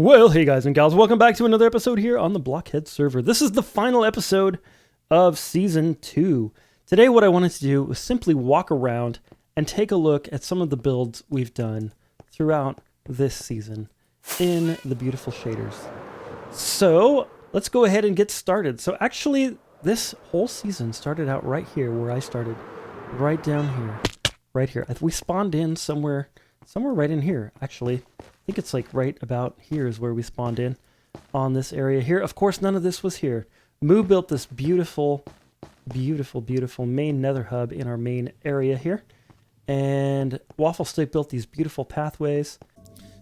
Well, hey guys and gals, welcome back to another episode here on the BlockHeadz server. This is the final episode of Season 2. Today what I wanted to do was simply walk around and take a look at some of the builds we've done throughout this season in the beautiful shaders. So, let's go ahead and get started. So actually, this whole season started out right here where I started. Right down here. Right here. We spawned in somewhere right in here, actually. I think it's like right about here is where we spawned in on this area here. Of course, none of this was here. Moo built this beautiful, beautiful, beautiful main nether hub in our main area here. And Wafflestick built these beautiful pathways.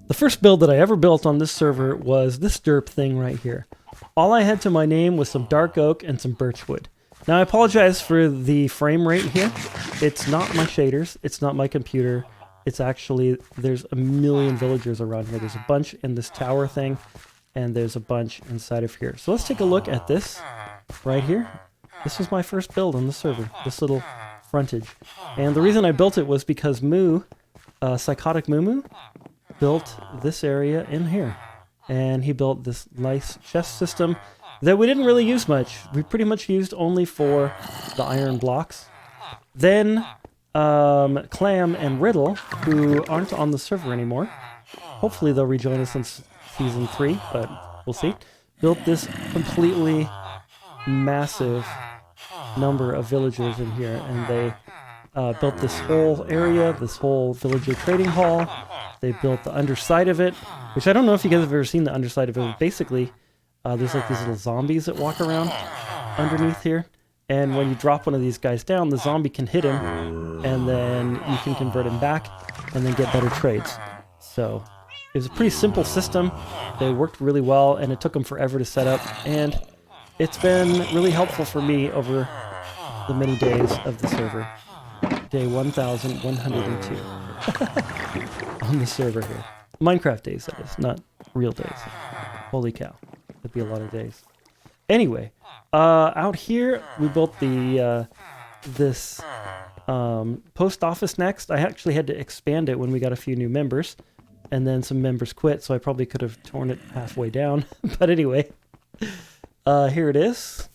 The first build that I ever built on this server was this derp thing right here. All I had to my name was some dark oak and some birchwood. Now I apologize for the frame rate here. It's not my shaders. It's not my computer. It's actually, there's a million villagers around here. There's a bunch in this tower thing, and there's a bunch inside of here. So let's take a look at this right here. This was my first build on the server, this little frontage. And the reason I built it was because Moo, Psychotic Moo, built this area in here. And he built this nice chest system that we didn't really use much. We pretty much used only for the iron blocks. Then Clam and Riddle, who aren't on the server anymore, hopefully they'll rejoin us in Season 3, but we'll see, built this completely massive number of villagers in here, and they built this whole area, this whole villager trading hall. They built the underside of it, which I don't know if you guys have ever seen the underside of it, but basically there's like these little zombies that walk around underneath here. And when you drop one of these guys down, the zombie can hit him, and then you can convert him back, and then get better trades. So, it was a pretty simple system. They worked really well, and it took them forever to set up, and it's been really helpful for me over the many days of the server. Day 1102 on the server here. Minecraft days, that is, not real days. Holy cow. That'd be a lot of days. Anyway, out here we built the this post office next. I actually had to expand it when we got a few new members, and then some members quit, so I probably could have torn it halfway down. But anyway, here it is.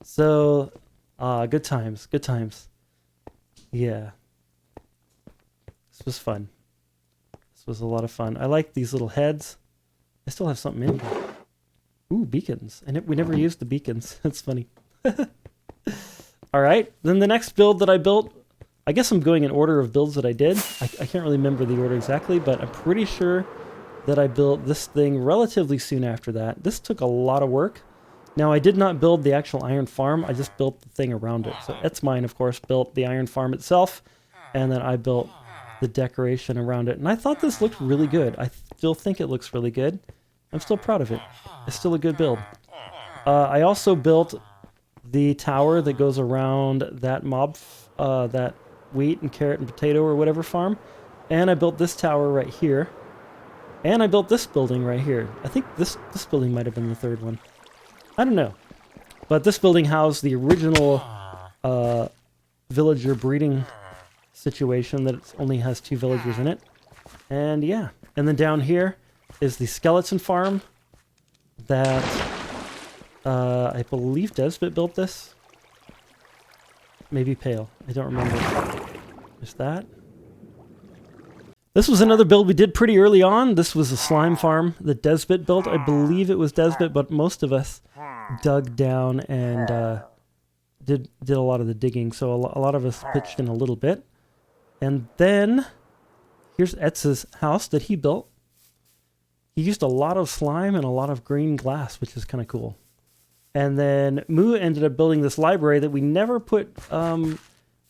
So, good times, good times. Yeah, this was fun. This was a lot of fun. I like these little heads. I still have something in here. Ooh, beacons. And we never used the beacons. That's funny. Alright, then the next build that I built, I guess I'm going in order of builds that I did. I can't really remember the order exactly, but I'm pretty sure that I built this thing relatively soon after that. This took a lot of work. Now, I did not build the actual iron farm, I just built the thing around it. So it's mine, of course, built the iron farm itself, and then I built the decoration around it. And I thought this looked really good. I still think it looks really good. I'm still proud of it. It's still a good build. I also built the tower that goes around that that wheat and carrot and potato or whatever farm. And I built this tower right here. And I built this building right here. I think this building might have been the third one. I don't know. But this building housed the original villager breeding situation that only has 2 villagers in it. And yeah. And then down here is the skeleton farm that I believe Desbit built this. Maybe Pale. I don't remember. Is that? This was another build we did pretty early on. This was a slime farm that Desbit built. I believe it was Desbit, but most of us dug down and did a lot of the digging. So a lot of us pitched in a little bit. And then here's Etz's house that he built. He used a lot of slime and a lot of green glass, which is kind of cool. And then Moo ended up building this library that we never put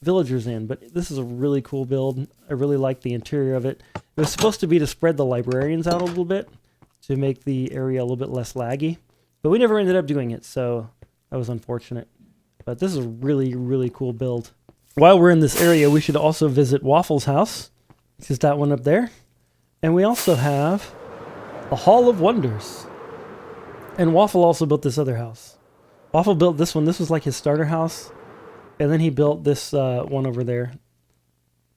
villagers in, but this is a really cool build. I really like the interior of it. It was supposed to be to spread the librarians out a little bit, to make the area a little bit less laggy, but we never ended up doing it, so that was unfortunate. But this is a really, really cool build. While we're in this area, we should also visit Waffle's house, which is that one up there. And we also have a Hall of Wonders. And Waffle also built this other house. Waffle built this one. This was like his starter house. And then he built this one over there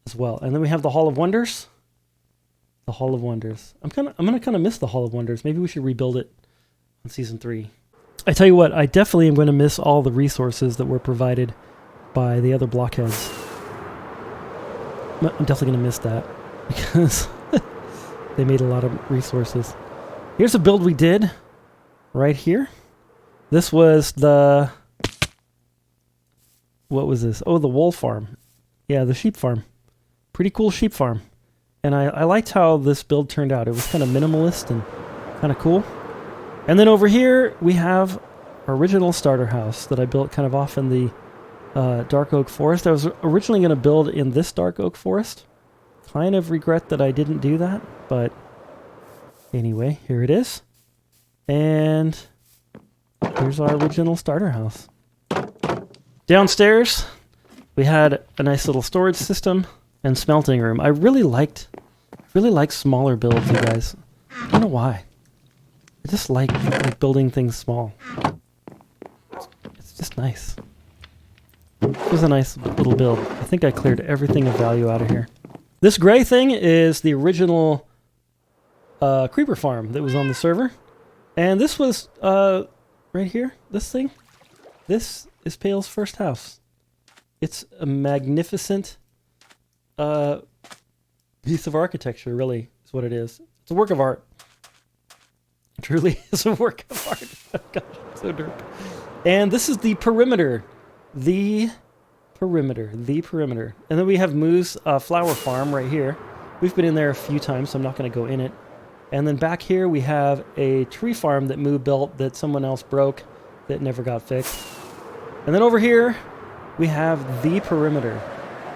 as well. And then we have the Hall of Wonders. The Hall of Wonders. I'm gonna kind of miss the Hall of Wonders. Maybe we should rebuild it on season 3. I tell you what, I definitely am going to miss all the resources that were provided by the other BlockHeadz. I'm definitely going to miss that because they made a lot of resources. Here's a build we did right here. This was the... What was this? Oh, the wool farm. Yeah, the sheep farm. Pretty cool sheep farm. And I liked how this build turned out. It was kind of minimalist and kind of cool. And then over here, we have our original starter house that I built kind of off in the dark oak forest. I was originally going to build in this dark oak forest. Kind of regret that I didn't do that, but anyway, here it is. And here's our original starter house. Downstairs, we had a nice little storage system and smelting room. I really liked smaller builds, you guys. I don't know why. I just like building things small. It's just nice. It was a nice little build. I think I cleared everything of value out of here. This gray thing is the original creeper farm that was on the server. And this was, right here, this thing. This is Pale's first house. It's a magnificent piece of architecture, really, is what it is. It's a work of art. It truly is a work of art. Oh gosh, I'm so derp. And this is the perimeter. The perimeter. And then we have Moo's flower farm right here. We've been in there a few times, so I'm not going to go in it. And then back here we have a tree farm that Moo built that someone else broke that never got fixed. And then over here we have the perimeter.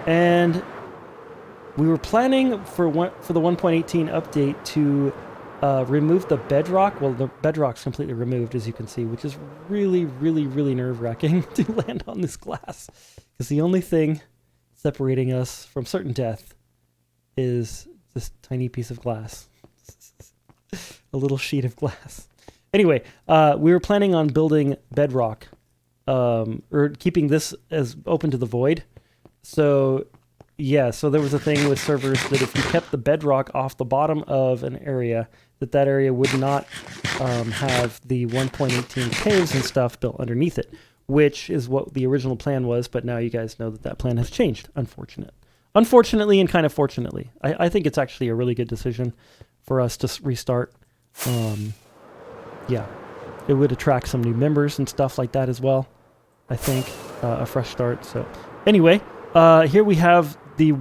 And we were planning for the 1.18 update to remove the bedrock. Well, the bedrock's completely removed, as you can see, which is really, really, really nerve-wracking to land on this glass. Because the only thing separating us from certain death is this tiny piece of glass. A little sheet of glass. Anyway, we were planning on building bedrock, or keeping this as open to the void. So, yeah, so there was a thing with servers that if you kept the bedrock off the bottom of an area, that area would not have the 1.18 caves and stuff built underneath it, which is what the original plan was, but now you guys know that plan has changed, unfortunately and kind of fortunately. I think it's actually a really good decision for us to restart. Yeah, it would attract some new members and stuff like that as well. I think a fresh start. So anyway, here we have the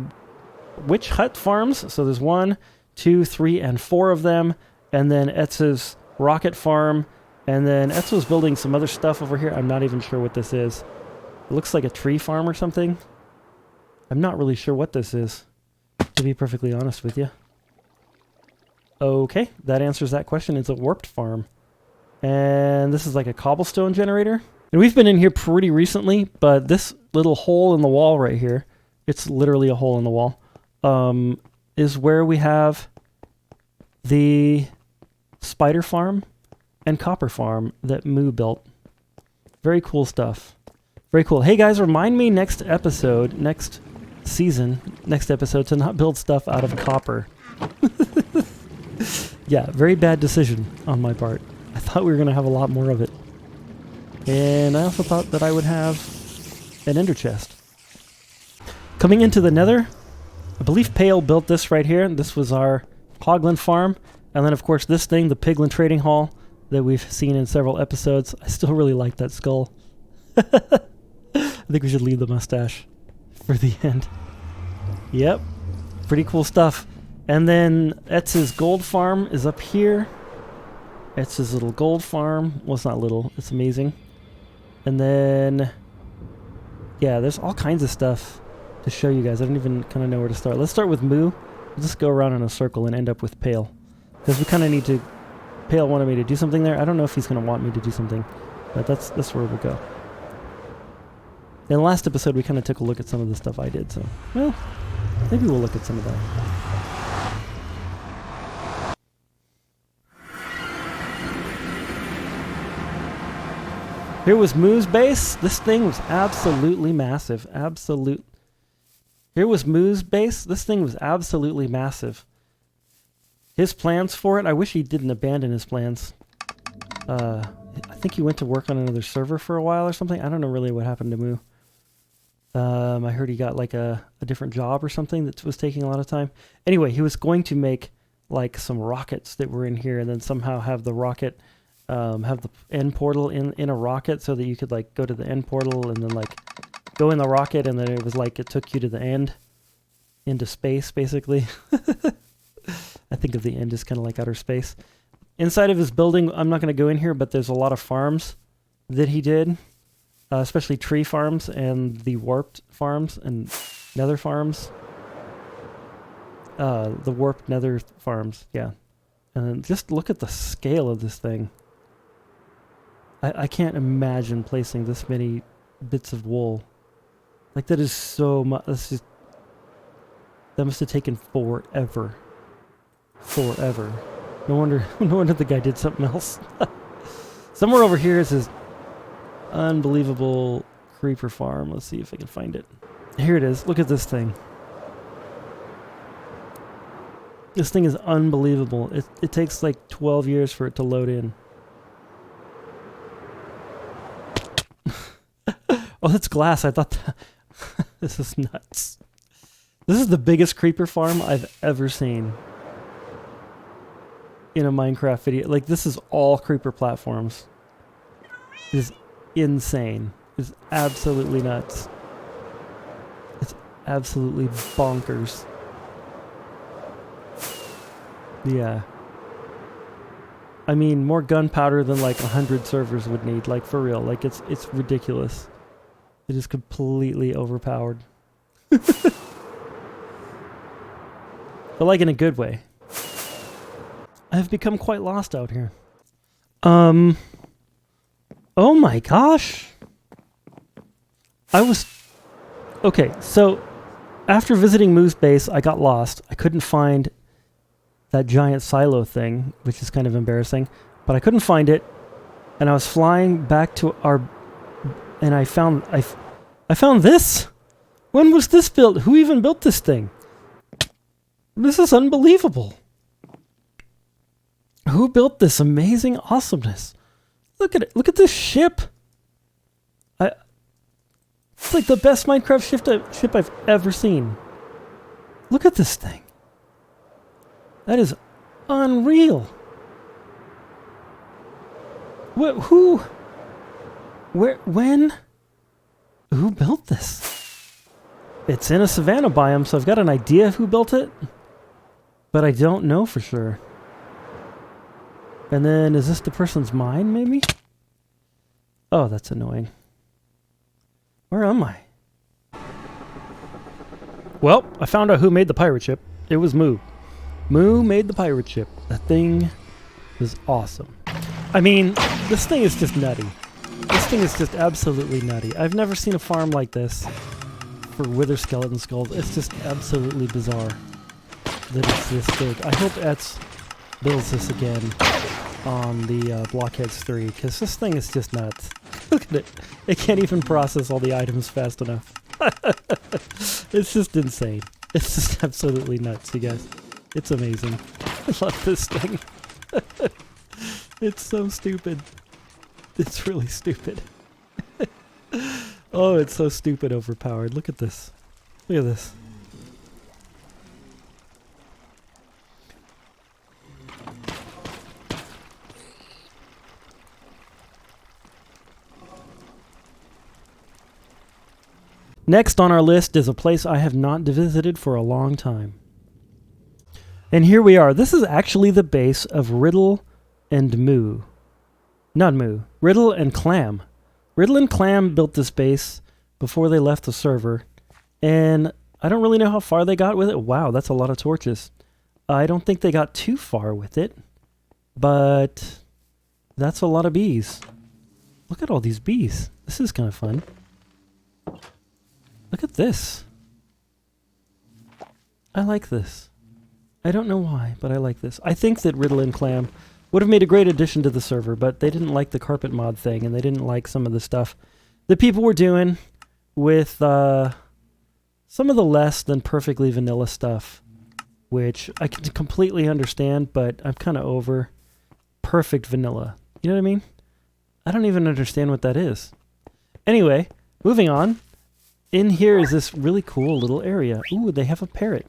witch hut farms. So there's 1, 2, 3, and 4 of them. And then Etz's rocket farm. And then Etzo's building some other stuff over here. I'm not even sure what this is. It looks like a tree farm or something. I'm not really sure what this is, to be perfectly honest with you. Okay, that answers that question. It's a warped farm. And this is like a cobblestone generator. And we've been in here pretty recently, but this little hole in the wall right here, it's literally a hole in the wall, is where we have the spider farm and copper farm that Moo built. Very cool stuff. Very cool. Hey guys, remind me next episode to not build stuff out of copper. Yeah, very bad decision on my part. I thought we were going to have a lot more of it. And I also thought that I would have an ender chest. Coming into the nether, I believe Pale built this right here. This was our hoglin farm. And then, of course, this thing, the piglin trading hall that we've seen in several episodes. I still really like that skull. I think we should leave the mustache for the end. Yep, pretty cool stuff. And then Etz's gold farm is up here. Etz's little gold farm. Well, it's not little. It's amazing. And then, yeah, there's all kinds of stuff to show you guys. I don't even kind of know where to start. Let's start with Moo. We'll just go around in a circle and end up with Pale. Because we kind of need to... Pale wanted me to do something there. I don't know if he's going to want me to do something. But that's where we'll go. In the last episode, we kind of took a look at some of the stuff I did. So, well, maybe we'll look at some of that. Here was Moo's base. This thing was absolutely massive. Here was Moo's base. This thing was absolutely massive. his plans for it. I wish he didn't abandon his plans. I think he went to work on another server for a while or something. I don't know really what happened to Moo. I heard he got like a different job or something that was taking a lot of time. Anyway, he was going to make like some rockets that were in here and then somehow have the rocket, have the end portal in a rocket so that you could like go to the end portal and then like go in the rocket and then it was like it took you to the end, into space basically. I think of the end as kind of like outer space. Inside of his building, I'm not going to go in here, but there's a lot of farms that he did, especially tree farms and the warped farms and nether farms. The warped nether farms, yeah. And then just look at the scale of this thing. I can't imagine placing this many bits of wool. Like, that is so much. That must have taken forever. Forever. No wonder the guy did something else. Somewhere over here is his unbelievable creeper farm. Let's see if I can find it. Here it is. Look at this thing. This thing is unbelievable. It takes like 12 years for it to load in. Oh, that's glass. I thought that... This is nuts. This is the biggest creeper farm I've ever seen in a Minecraft video. Like, this is all creeper platforms. This is insane. It's absolutely nuts. It's absolutely bonkers. Yeah. I mean, more gunpowder than like 100 servers would need, like for real. Like, it's ridiculous. It is completely overpowered. But like in a good way. I've become quite lost out here. Oh my gosh. Okay, so after visiting Moo's base, I got lost. I couldn't find that giant silo thing, which is kind of embarrassing, but I couldn't find it. And I was flying back to our, and I found this. When was this built? Who even built this thing? This is unbelievable. Who built this amazing awesomeness? Look at it. Look at this ship. It's like the best Minecraft ship I've ever seen. Look at this thing. That is unreal. Who built this? It's in a savanna biome, so I've got an idea of who built it, but I don't know for sure. And then, is this the person's mine, maybe? Oh, that's annoying. Where am I? Well, I found out who made the pirate ship. It was Moo. Moo made the pirate ship. That thing is awesome. I mean, this thing is just nutty. This thing is just absolutely nutty. I've never seen a farm like this for wither skeleton skulls. It's just absolutely bizarre that it's this big. I hope Etz builds this again on the BlockHeadz 3, because this thing is just nuts. Look at it. It can't even process all the items fast enough. It's just insane. It's just absolutely nuts, you guys. It's amazing. I love this thing. It's so stupid. It's really stupid. Oh, it's so stupid overpowered. Look at this. Look at this. Next on our list is a place I have not visited for a long time. And here we are. This is actually the base of Riddle and Moo. Not Moo. Riddle and Clam. Riddle and Clam built this base before they left the server. And I don't really know how far they got with it. Wow, that's a lot of torches. I don't think they got too far with it. But that's a lot of bees. Look at all these bees. This is kind of fun. Look at this. I like this. I don't know why, but I like this. I think that Riddle and Clam would have made a great addition to the server, but they didn't like the carpet mod thing, and they didn't like some of the stuff that people were doing with some of the less than perfectly vanilla stuff which I can completely understand, but I'm kind of over perfect vanilla. You know what I mean? I don't even understand what that is. Anyway, moving on. In here is this really cool little area. Ooh, they have a parrot.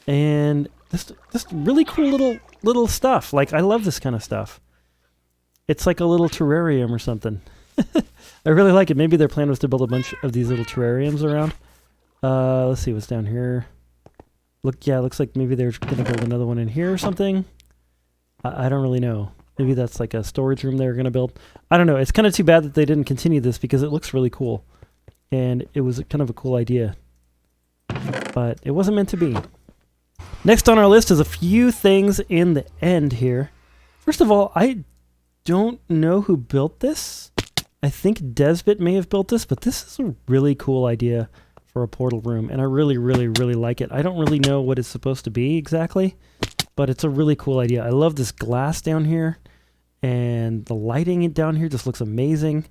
And this really cool little stuff. Like, I love this kind of stuff. It's like a little terrarium or something. I really like it. Maybe their plan was to build a bunch of these little terrariums around. Let's see what's down here. Yeah, it looks like maybe they're going to build another one in here or something. I don't really know. Maybe that's like a storage room they're going to build. I don't know. It's kind of too bad that they didn't continue this because it looks really cool. And it was kind of a cool idea. But it wasn't meant to be. Next on our list is a few things in the end here. First of all, I don't know who built this. I think Desbit may have built this, but this is a really cool idea for a portal room, and I really, really, really like it. I don't really know what it's supposed to be exactly, but it's a really cool idea. I love this glass down here, and the lighting down here just looks amazing.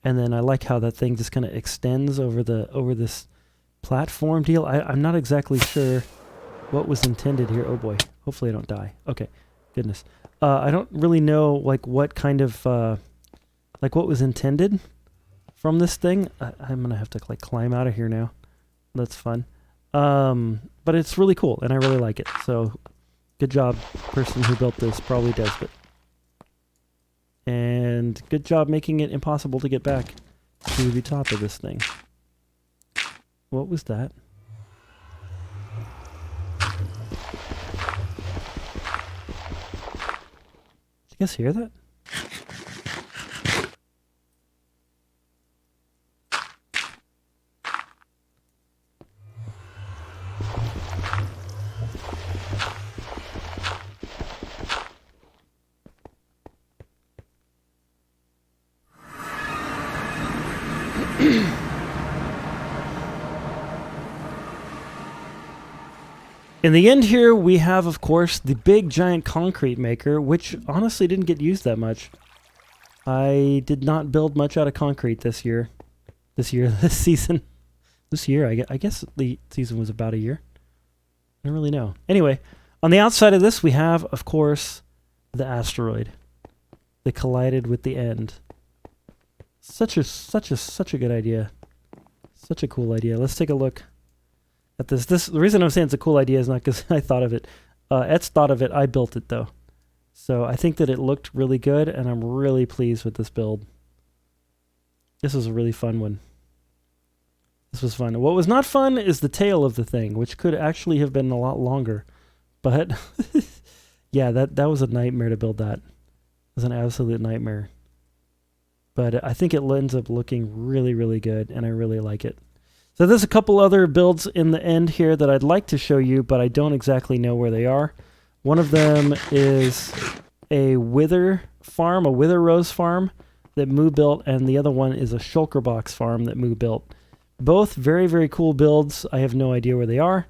And then I like how that thing just kind of extends over this platform deal. I'm not exactly sure what was intended here. Oh boy, hopefully I don't die. Okay, goodness. I don't really know like what kind of like what was intended from this thing. I'm gonna have to like climb out of here now. That's fun. But it's really cool and I really like it. So good job, person who built this, probably Desbit. And good job making it impossible to get back to the top of this thing. What was that? Did you guys hear that? In the end here, we have, of course, the big giant concrete maker, which honestly didn't get used that much. I did not build much out of concrete this season. This year, I guess the season was about a year. I don't really know. Anyway, on the outside of this, we have, of course, the asteroid that collided with the end. Such a good idea. Such a cool idea. Let's take a look at this. The reason I'm saying it's a cool idea is not because I thought of it. Etz thought of it. I built it though. So I think that it looked really good, and I'm really pleased with this build. This was a really fun one. This was fun. What was not fun is the tail of the thing, which could actually have been a lot longer. But yeah, that was a nightmare to build that. It was an absolute nightmare. But I think it ends up looking really, really good, and I really like it. So there's a couple other builds in the end here that I'd like to show you, but I don't exactly know where they are. One of them is a wither farm, a wither rose farm that Moo built, and the other one is a shulker box farm that Moo built. Both very, very cool builds. I have no idea where they are.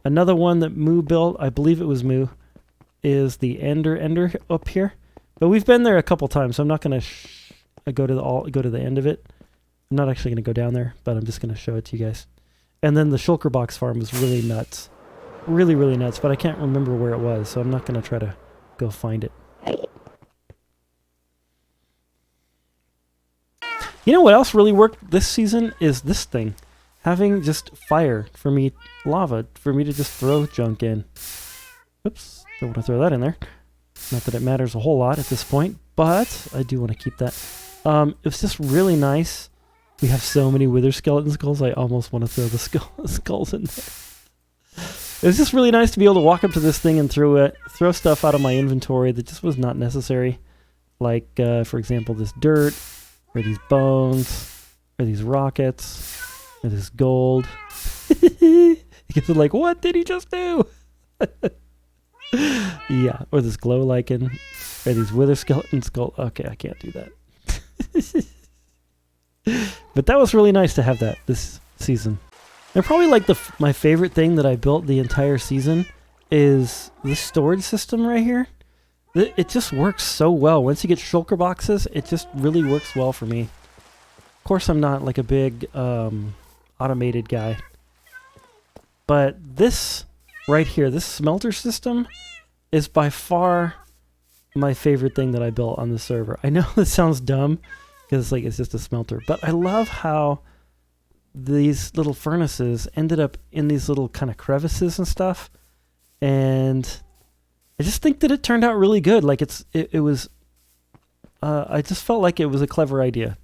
Another one that Moo built, I believe it was Moo, is the ender up here. But we've been there a couple times, so I'm not going to go to the end of it. I'm not actually going to go down there, but I'm just going to show it to you guys. And then the shulker box farm was really nuts. Really, really nuts, but I can't remember where it was, so I'm not going to try to go find it. You know what else really worked this season is this thing. Having just fire for me, lava, for me to just throw junk in. Oops, don't want to throw that in there. Not that it matters a whole lot at this point, but I do want to keep that. It was just really nice. We have so many wither skeleton skulls, I almost want to throw the skulls in there. It was just really nice to be able to walk up to this thing and throw stuff out of my inventory that just was not necessary. Like, for example, this dirt, or these bones, or these rockets, or this gold. You guys are like, what did he just do? Yeah, or this glow lichen, or these wither skeleton skull. Okay, I can't do that. But that was really nice to have that this season. And probably like my favorite thing that I built the entire season is this storage system right here. It just works so well. Once you get shulker boxes, it just really works well for me. Of course, I'm not like a big automated guy. But this right here, this smelter system is by far my favorite thing that I built on the server. I know this sounds dumb because it's just a smelter, but I love how these little furnaces ended up in these little kind of crevices and stuff, and I just think that it turned out really good. Like it was I just felt like it was a clever idea,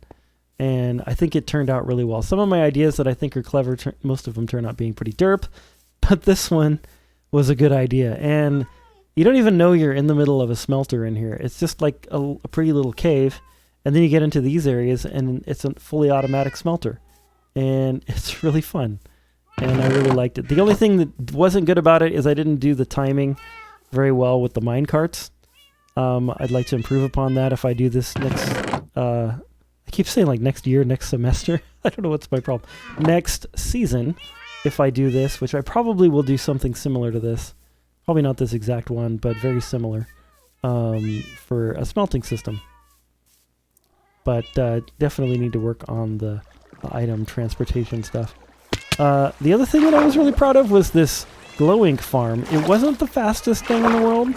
and I think it turned out really well. Some of my ideas that I think are clever, most of them turn out being pretty derp, but this one was a good idea. And you don't even know you're in the middle of a smelter in here. It's just like a pretty little cave, and then you get into these areas and it's a fully automatic smelter, and it's really fun, and I really liked it. The only thing that wasn't good about it is I didn't do the timing very well with the mine carts. I'd like to improve upon that if I do this next, I keep saying like next year, next semester. I don't know what's my problem. Next season, if I do this, which I probably will do something similar to this. Probably not this exact one, but very similar for a smelting system. But definitely need to work on the item transportation stuff. The other thing that I was really proud of was this glow ink farm. It wasn't the fastest thing in the world.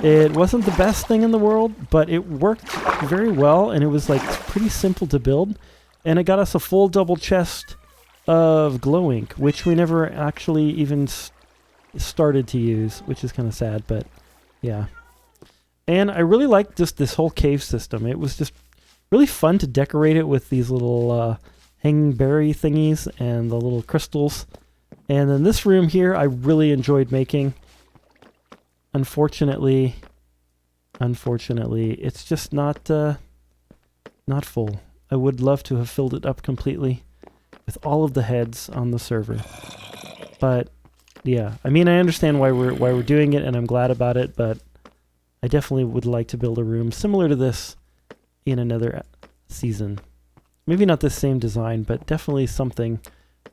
It wasn't the best thing in the world, but it worked very well, and it was like pretty simple to build. And it got us a full double chest of glow ink, which we never actually even started to use, which is kind of sad, but yeah. And I really liked just this whole cave system. It was just really fun to decorate it with these little hanging berry thingies and the little crystals. And then this room here I really enjoyed making. Unfortunately, it's just not full. I would love to have filled it up completely with all of the heads on the server. But yeah, I mean, I understand why we're doing it, and I'm glad about it, but I definitely would like to build a room similar to this in another season. Maybe not the same design, but definitely something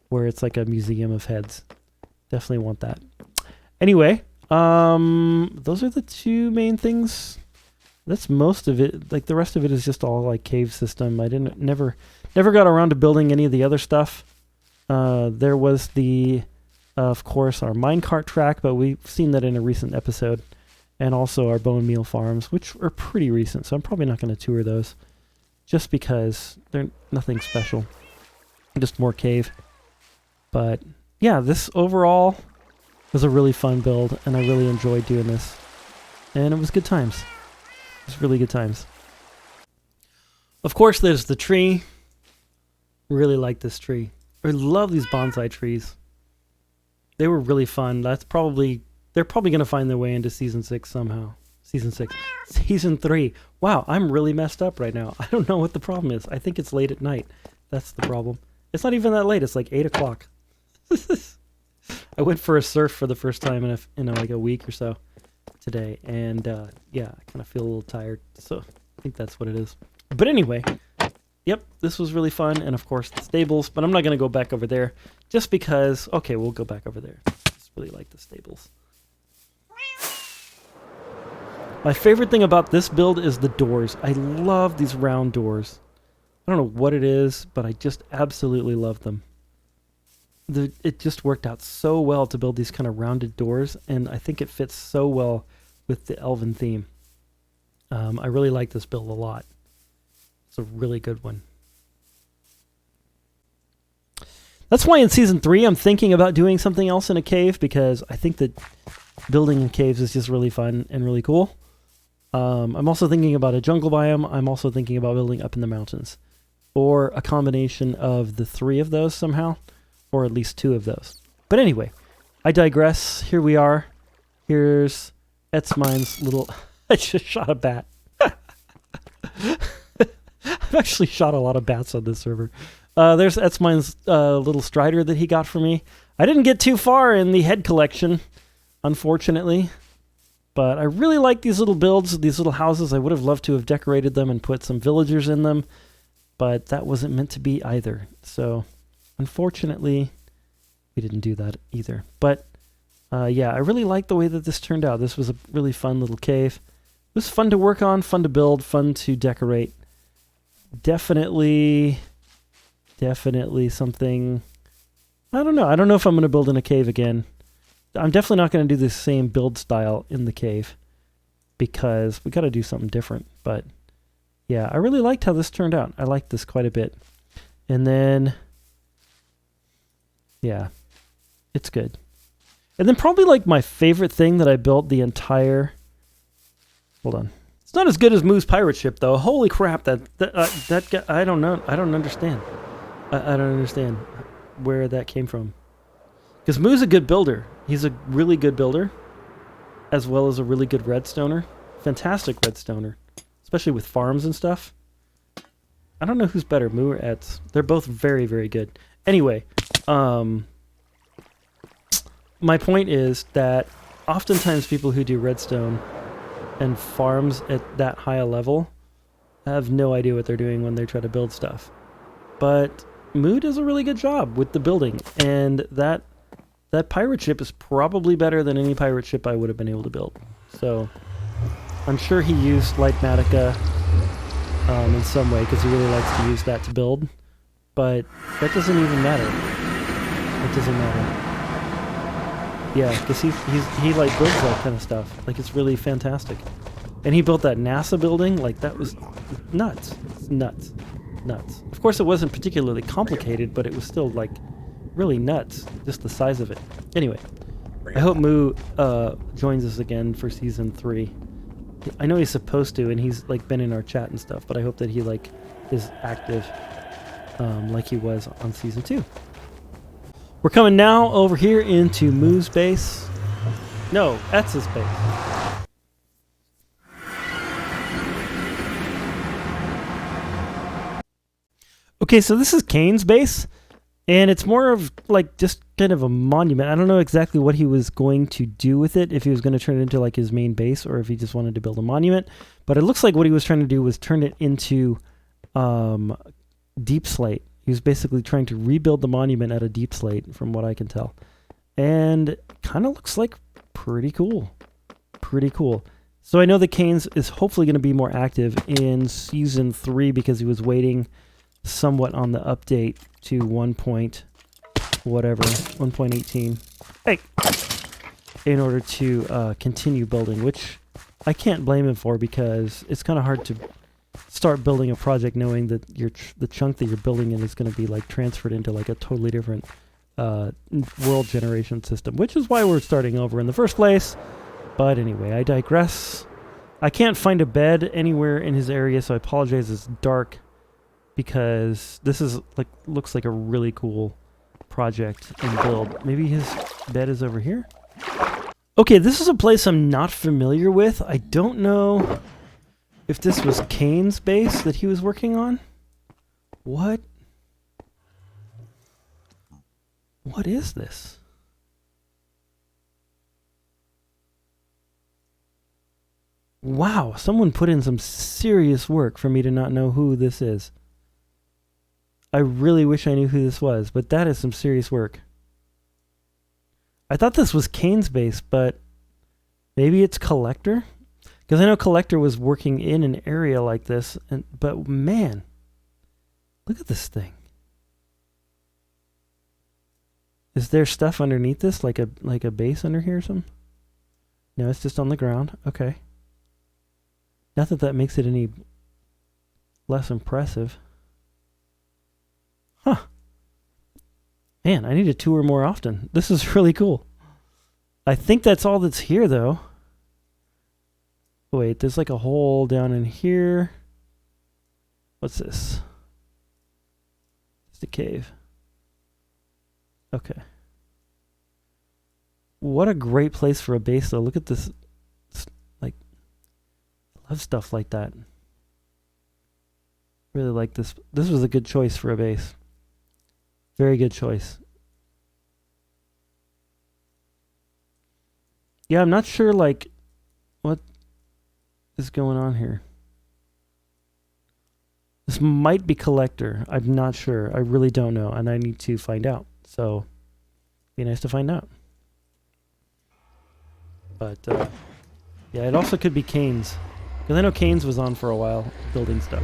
where it's like a museum of heads. Definitely want that. Anyway, those are the two main things. That's most of it. Like the rest of it is just all like cave system. I never got around to building any of the other stuff. There was the of course, our minecart track, but we've seen that in a recent episode. And also our bone meal farms, which are pretty recent, so I'm probably not going to tour those. Just because they're nothing special. Just more cave. But yeah, this overall was a really fun build, and I really enjoyed doing this. And it was good times. It was really good times. Of course, there's the tree. Really like this tree. I love these bonsai trees. They were really fun. They're probably going to find their way into Season 6 somehow. Season 6. Season 3. Wow, I'm really messed up right now. I don't know what the problem is. I think it's late at night. That's the problem. It's not even that late. It's like 8 o'clock. I went for a surf for the first time in like a week or so today. And yeah, I kind of feel a little tired. So I think that's what it is. But anyway, yep, this was really fun. And of course, the stables. But I'm not going to go back over there just because... Okay, we'll go back over there. I just really like the stables. My favorite thing about this build is the doors. I love these round doors. I don't know what it is, but I just absolutely love them. It just worked out so well to build these kind of rounded doors, and I think it fits so well with the elven theme. I really like this build a lot. It's a really good one. That's why in Season 3 I'm thinking about doing something else in a cave, because I think that building in caves is just really fun and really cool. I'm also thinking about a jungle biome. I'm also thinking about building up in the mountains. Or a combination of the 3 of those somehow. Or at least 2 of those. But anyway, I digress. Here we are. Here's Etzmine's little... I just shot a bat. I've actually shot a lot of bats on this server. There's Etzmine's little strider that he got for me. I didn't get too far in the head collection, unfortunately. But I really like these little builds, these little houses. I would have loved to have decorated them and put some villagers in them. But that wasn't meant to be either. So, unfortunately, we didn't do that either. But, yeah, I really like the way that this turned out. This was a really fun little cave. It was fun to work on, fun to build, fun to decorate. Definitely something... I don't know. I don't know if I'm going to build in a cave again. I'm definitely not going to do the same build style in the cave because we got to do something different. But yeah, I really liked how this turned out. I liked this quite a bit. And then, yeah, it's good. And then probably like my favorite thing that I built the entire... Hold on. It's not as good as Moo's pirate ship, though. Holy crap! That guy, I don't know. I don't understand. I don't understand where that came from. Because Moo's a good builder. He's a really good builder, as well as a really good redstoner. Fantastic redstoner, especially with farms and stuff. I don't know who's better, Moo or Eds. They're both very, very good. Anyway, my point is that oftentimes people who do redstone and farms at that high a level have no idea what they're doing when they try to build stuff. But Moo does a really good job with the building, and that pirate ship is probably better than any pirate ship I would have been able to build. So I'm sure he used Lightmatica in some way because he really likes to use that to build, but that doesn't even matter. It doesn't matter. Yeah, because he like builds that kind of stuff. Like, it's really fantastic. And he built that NASA building. Like, that was nuts. Nuts. Nuts. Of course, it wasn't particularly complicated, but it was still, like, really nuts. Just the size of it. Anyway, I hope Moo joins us again for Season 3. I know he's supposed to, and he's, like, been in our chat and stuff, but I hope that he, like, is active like he was on Season 2. We're coming now over here into Moo's base. No, Etz's base. Okay, so this is Kane's base, and it's more of like just kind of a monument. I don't know exactly what he was going to do with it, if he was going to turn it into like his main base or if he just wanted to build a monument. But it looks like what he was trying to do was turn it into deep slate. He was basically trying to rebuild the monument out of deep slate, from what I can tell. And kind of looks like pretty cool. Pretty cool. So I know that Kane's is hopefully going to be more active in Season 3 because he was waiting somewhat on the update to 1.18. Hey! In order to continue building, which I can't blame him for because it's kind of hard to start building a project knowing that the chunk that you're building in is going to be like transferred into like a totally different world generation system, which is why we're starting over in the first place. But anyway, I digress. I can't find a bed anywhere in his area, so I apologize. It's dark because this is like looks like a really cool project and build. Maybe his bed is over here. Okay, this is a place I'm not familiar with. I don't know if this was Kane's base that he was working on. What is this? Wow, someone put in some serious work for me to not know who this is. I really wish I knew who this was, but that is some serious work. I thought this was Kane's base, but maybe it's Collector? Because I know Collector was working in an area like this, but man, look at this thing. Is there stuff underneath this, like a base under here or something? No, it's just on the ground. Okay. Not that that makes it any less impressive. Huh. Man, I need to tour more often. This is really cool. I think that's all that's here, though. Wait, there's like a hole down in here. What's this? It's the cave. Okay. What a great place for a base, though. Look at this. Like, I love stuff like that. Really like this. This was a good choice for a base. Very good choice. Yeah, I'm not sure, like, what is going on here. This might be Collector. I'm not sure. I really don't know, and I need to find out. So, be nice to find out. But, yeah, it also could be Kane's. Because I know Kane's was on for a while, building stuff.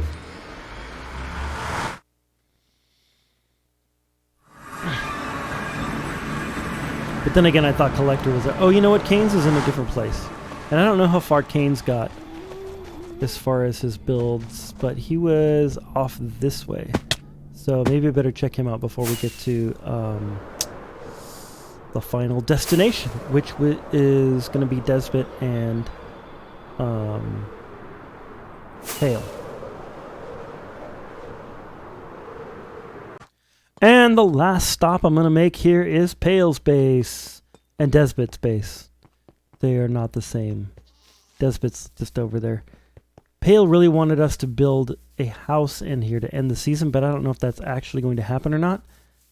But then again, I thought Collector was there. Oh, you know what? Kane's is in a different place. And I don't know how far Kane's got as far as his builds, but he was off this way. So maybe I better check him out before we get to the final destination, which is going to be Desbit and Pale. And the last stop I'm going to make here is Pale's base and Desbit's base. They are not the same. Desbit's just over there. Pale really wanted us to build a house in here to end the season, but I don't know if that's actually going to happen or not.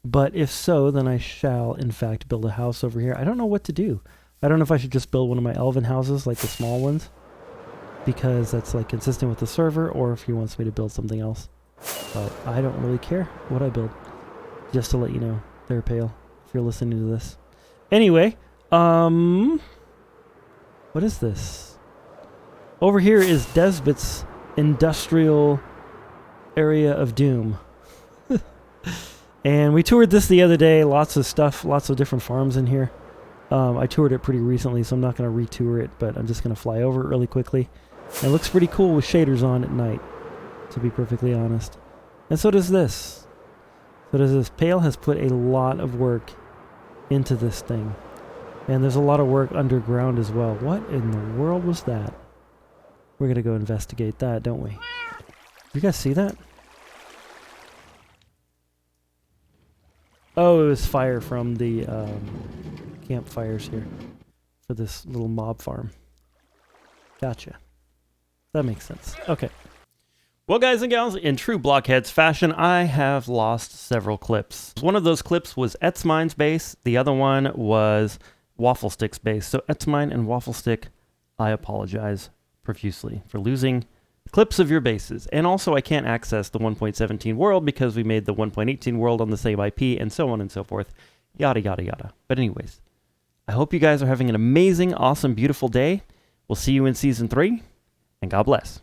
But if so, then I shall, in fact, build a house over here. I don't know what to do. I don't know if I should just build one of my elven houses, like the small ones, because that's like consistent with the server, or if he wants me to build something else. But I don't really care what I build. Just to let you know, there, Pale, if you're listening to this. Anyway, what is this? Over here is Desbit's industrial area of doom. And we toured this the other day. Lots of stuff, lots of different farms in here. I toured it pretty recently, so I'm not going to retour it, but I'm just going to fly over it really quickly. And it looks pretty cool with shaders on at night, to be perfectly honest. And so does this. So does this. Pale has put a lot of work into this thing. And there's a lot of work underground as well. What in the world was that? We're going to go investigate that, don't we? You guys see that? Oh, it was fire from the campfires here for this little mob farm. Gotcha. That makes sense. Okay. Well, guys and gals, in true BlockHeadz fashion, I have lost several clips. One of those clips was Etzmine's base. The other one was Wafflestick's base. So Etzmine and Wafflestick, I apologize profusely for losing clips of your bases. And also I can't access the 1.17 world because we made the 1.18 world on the same IP and so on and so forth. Yada, yada, yada. But anyways, I hope you guys are having an amazing, awesome, beautiful day. We'll see you in Season 3, and God bless.